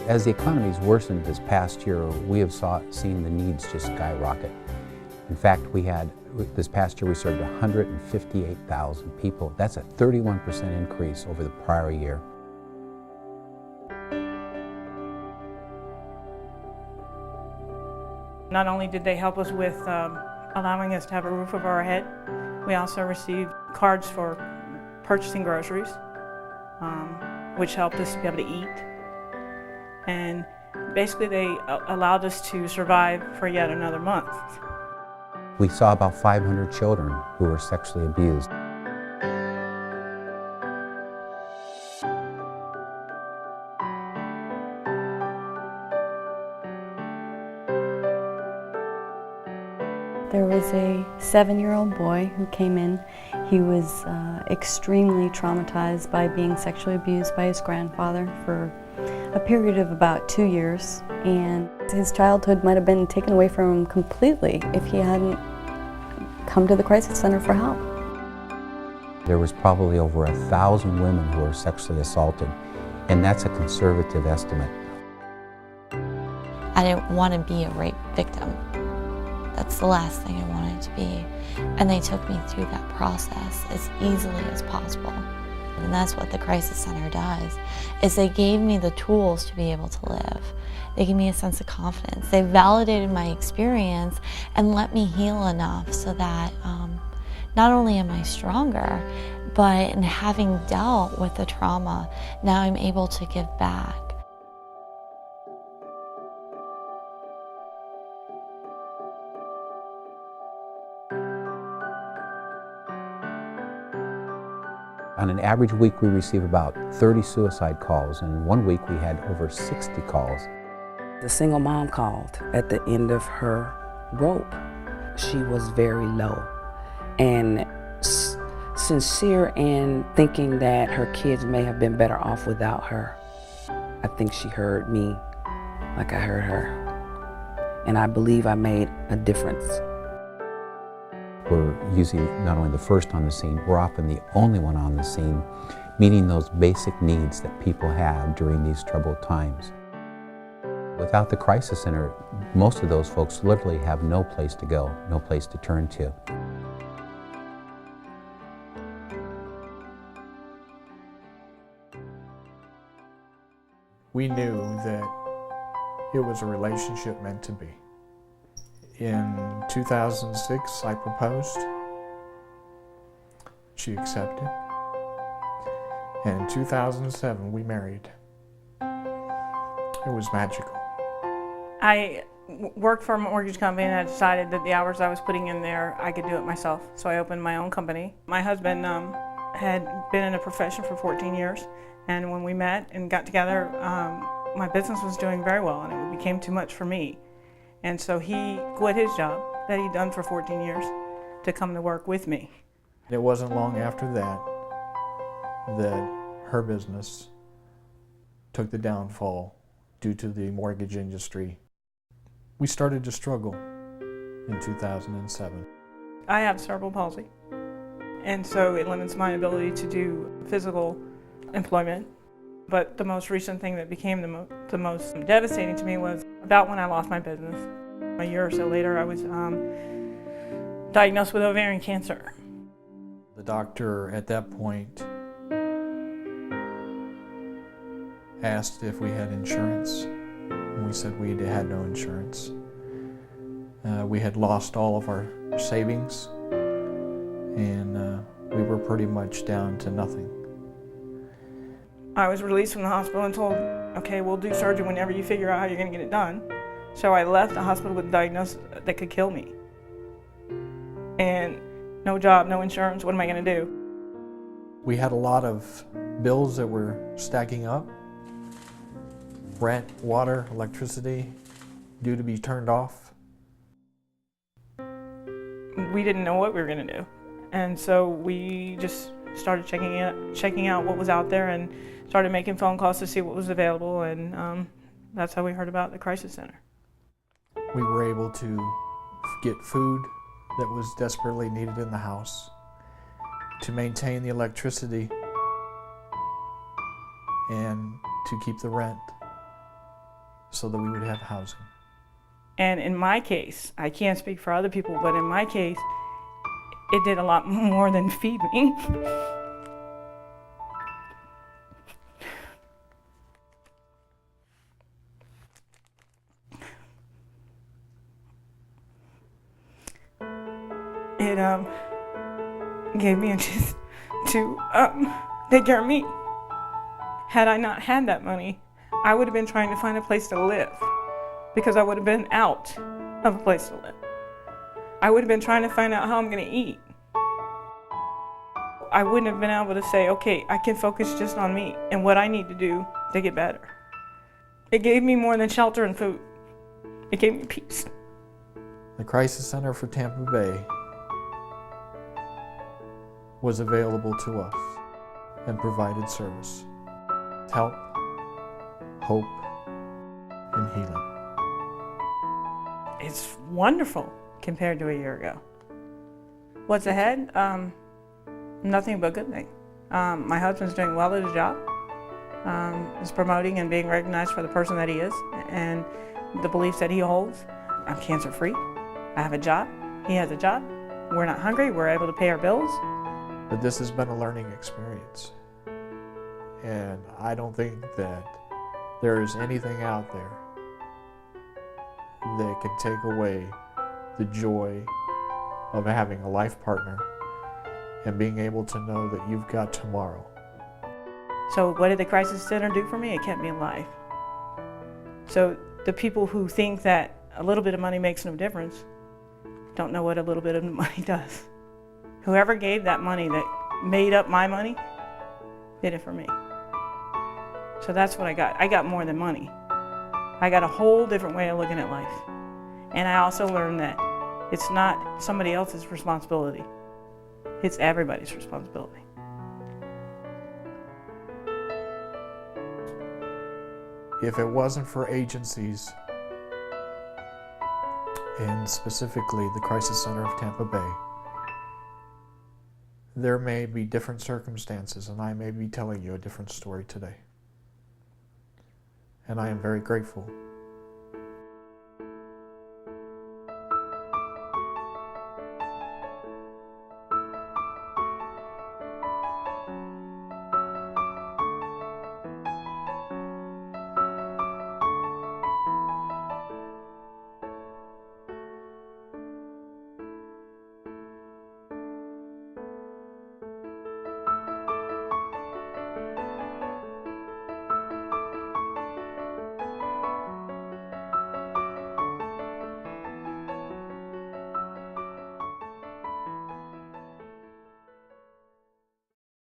As the economy's worsened this past year, we have seen the needs just skyrocket. In fact, this past year we served 158,000 people. That's a 31% increase over the prior year. Not only did they help us with allowing us to have a roof over our head, we also received cards for purchasing groceries, which helped us to be able to eat. And basically they allowed us to survive for yet another month. We saw about 500 children who were sexually abused. There was a 7-year-old boy who came in. He was extremely traumatized by being sexually abused by his grandfather for a period of about 2 years, and his childhood might have been taken away from him completely if he hadn't come to the crisis center for help. There was probably over 1,000 women who were sexually assaulted, and that's a conservative estimate. I didn't want to be a rape victim. That's the last thing I wanted to be. And they took me through that process as easily as possible. And that's what the Crisis Center does, is they gave me the tools to be able to live. They gave me a sense of confidence. They validated my experience and let me heal enough so that not only am I stronger, but in having dealt with the trauma, now I'm able to give back. On an average week, we receive about 30 suicide calls, and in 1 week we had over 60 calls. The single mom called at the end of her rope. She was very low and sincere in thinking that her kids may have been better off without her. I think she heard me like I heard her, and I believe I made a difference. We're usually not only the first on the scene, we're often the only one on the scene, meeting those basic needs that people have during these troubled times. Without the Crisis Center, most of those folks literally have no place to go, no place to turn to. We knew that it was a relationship meant to be. In 2006, I proposed. She accepted. And in 2007, we married. It was magical. I worked for a mortgage company, and I decided that the hours I was putting in there, I could do it myself. So I opened my own company. My husband had been in a profession for 14 years, and when we met and got together, my business was doing very well, and it became too much for me. And so he quit his job that he'd done for 14 years to come to work with me. It wasn't long after that that her business took the downfall due to the mortgage industry. We started to struggle in 2007. I have cerebral palsy, and so it limits my ability to do physical employment. But the most recent thing that became the most devastating to me was about when I lost my business. A year or so later, I was diagnosed with ovarian cancer. The doctor at that point asked if we had insurance, and we said we had no insurance. We had lost all of our savings, and we were pretty much down to nothing. I was released from the hospital and told, okay, we'll do surgery whenever you figure out how you're going to get it done. So I left the hospital with a diagnosis that could kill me. And no job, no insurance, what am I going to do? We had a lot of bills that were stacking up. Rent, water, electricity, due to be turned off. We didn't know what we were going to do. And so we just started checking out what was out there and started making phone calls to see what was available, and that's how we heard about the Crisis Center. We were able to get food that was desperately needed in the house, to maintain the electricity, and to keep the rent. so that we would have housing. And in my case, I can't speak for other people, but in my case, it did a lot more than feed me. It gave me a chance to take care of me. Had I not had that money, I would have been trying to find a place to live because I would have been out of a place to live. I would have been trying to find out how I'm going to eat. I wouldn't have been able to say, okay, I can focus just on me and what I need to do to get better. It gave me more than shelter and food. It gave me peace. The Crisis Center for Tampa Bay was available to us and provided service, help, hope, and healing. It's wonderful compared to a year ago. What's ahead? Nothing but good thing. My husband's doing well at his job. Is promoting and being recognized for the person that he is and the beliefs that he holds. I'm cancer free. I have a job. He has a job. We're not hungry. We're able to pay our bills. But this has been a learning experience. And I don't think that there is anything out there that can take away the joy of having a life partner and being able to know that you've got tomorrow. So what did the Crisis Center do for me? It kept me alive. So the people who think that a little bit of money makes no difference don't know what a little bit of money does. Whoever gave that money that made up my money did it for me. So that's what I got. I got more than money. I got a whole different way of looking at life. And I also learned that it's not somebody else's responsibility. It's everybody's responsibility. If it wasn't for agencies, and specifically the Crisis Center of Tampa Bay, there may be different circumstances, and I may be telling you a different story today. And I am very grateful